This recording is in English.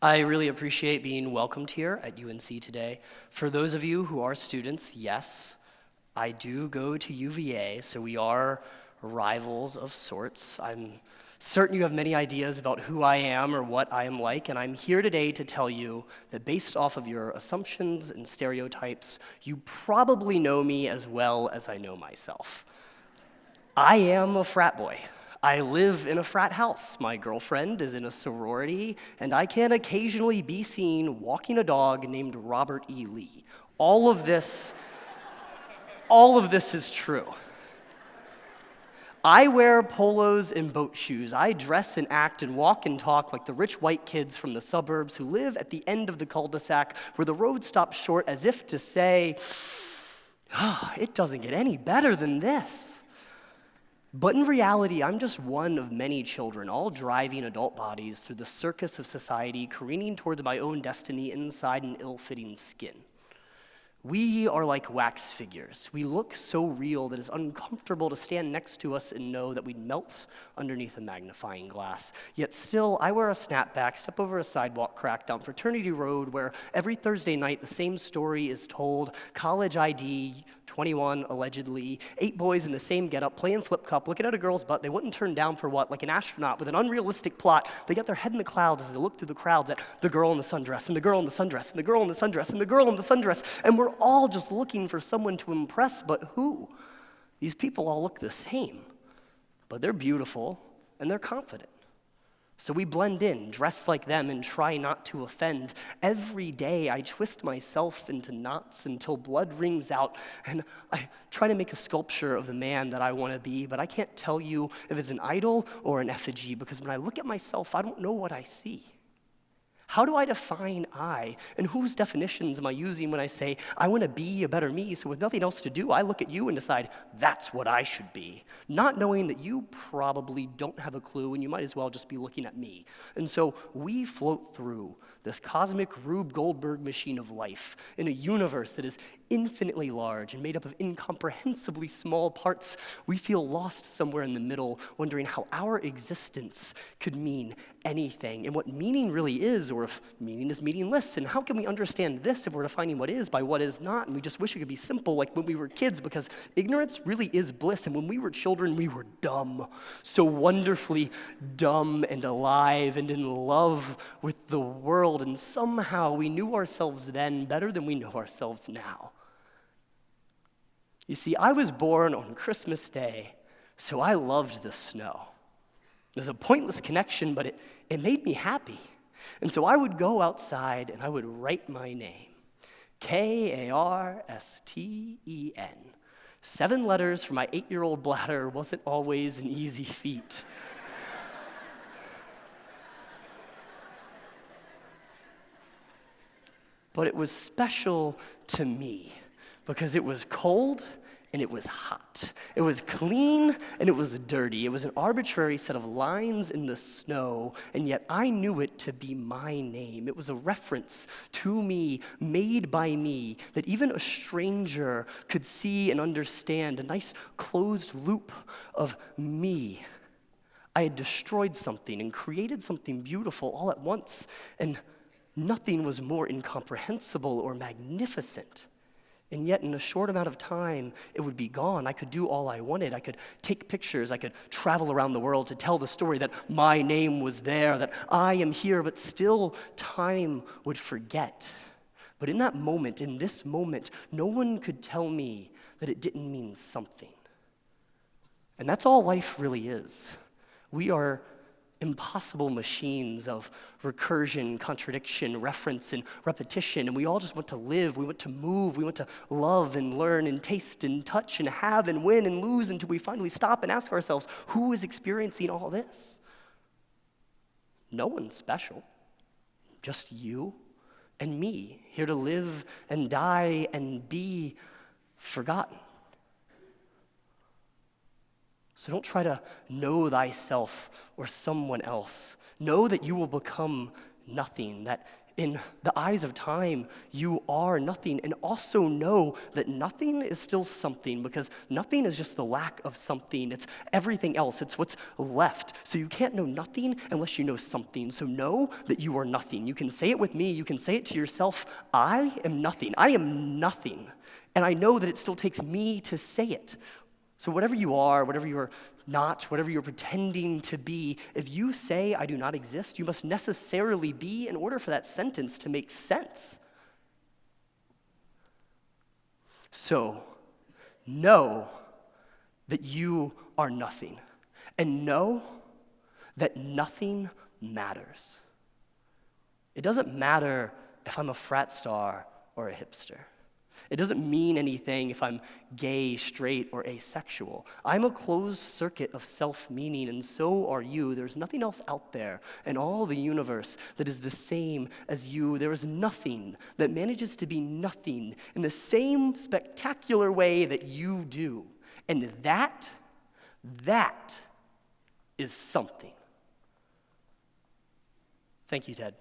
I really appreciate being welcomed here at UNC today. For those of you who are students, yes, I do go to UVA, so we are rivals of sorts. I'm certain you have many ideas about who I am or what I am like, and I'm here today to tell you that based off of your assumptions and stereotypes, you probably know me as well as I know myself. I am a frat boy. I live in a frat house. My girlfriend is in a sorority, and I can occasionally be seen walking a dog named Robert E. Lee. All of this is true. I wear polos and boat shoes. I dress and act and walk and talk like the rich white kids from the suburbs who live at the end of the cul-de-sac where the road stops short as if to say, it doesn't get any better than this. But in reality, I'm just one of many children, all driving adult bodies through the circus of society, careening towards my own destiny inside an ill-fitting skin. We are like wax figures. We look so real that it's uncomfortable to stand next to us and know that we'd melt underneath a magnifying glass. Yet still, I wear a snapback, step over a sidewalk crack down Fraternity Road, where every Thursday night the same story is told. College ID, 21 allegedly, 8 boys in the same getup, playing flip cup, looking at a girl's butt they wouldn't turn down for what? Like an astronaut with an unrealistic plot. They get their head in the clouds as they look through the crowds at the girl in the sundress, and the girl in the sundress, and the girl in the sundress, and the girl in the sundress, and we're all just looking for someone to impress, but who? These people all look the same, but they're beautiful and they're confident. So we blend in, dress like them, and try not to offend. Every day I twist myself into knots until blood rings out, and I try to make a sculpture of the man that I want to be, but I can't tell you if it's an idol or an effigy, because when I look at myself, I don't know what I see. How do I define I? And whose definitions am I using when I say, I want to be a better me, so with nothing else to do, I look at you and decide, that's what I should be, not knowing that you probably don't have a clue and you might as well just be looking at me. And so we float through this cosmic Rube Goldberg machine of life in a universe that is infinitely large and made up of incomprehensibly small parts. We feel lost somewhere in the middle, wondering how our existence could mean anything and what meaning really is, or if meaning is meaningless, and how can we understand this if we're defining what is by what is not, and we just wish it could be simple like when we were kids, because ignorance really is bliss, and when we were children, we were dumb, so wonderfully dumb and alive and in love with the world, and somehow we knew ourselves then better than we know ourselves now. You see, I was born on Christmas Day, so I loved the snow. It was a pointless connection, but it made me happy. And so I would go outside and I would write my name, Karsten. 7 letters for my 8-year-old bladder wasn't always an easy feat. But it was special to me because it was cold and it was hot. It was clean and it was dirty. It was an arbitrary set of lines in the snow, and yet I knew it to be my name. It was a reference to me, made by me, that even a stranger could see and understand, a nice closed loop of me. I had destroyed something and created something beautiful all at once, and nothing was more incomprehensible or magnificent. And yet, in a short amount of time, it would be gone. I could do all I wanted. I could take pictures. I could travel around the world to tell the story that my name was there, that I am here, but still time would forget. But in that moment, in this moment, no one could tell me that it didn't mean something. And that's all life really is. We are impossible machines of recursion, contradiction, reference, and repetition, and we all just want to live, we want to move, we want to love and learn and taste and touch and have and win and lose until we finally stop and ask ourselves, who is experiencing all this? No one special, just you and me, here to live and die and be forgotten. So don't try to know thyself or someone else. Know that you will become nothing, that in the eyes of time, you are nothing. And also know that nothing is still something, because nothing is just the lack of something. It's everything else. It's what's left. So you can't know nothing unless you know something. So know that you are nothing. You can say it with me. You can say it to yourself. I am nothing. I am nothing. And I know that it still takes me to say it. So whatever you are, whatever you are not, whatever you're pretending to be, if you say, I do not exist, you must necessarily be in order for that sentence to make sense. So, know that you are nothing, and know that nothing matters. It doesn't matter if I'm a frat star or a hipster. It doesn't mean anything if I'm gay, straight, or asexual. I'm a closed circuit of self-meaning, and so are you. There's nothing else out there in all the universe that is the same as you. There is nothing that manages to be nothing in the same spectacular way that you do. And that is something. Thank you, Ted.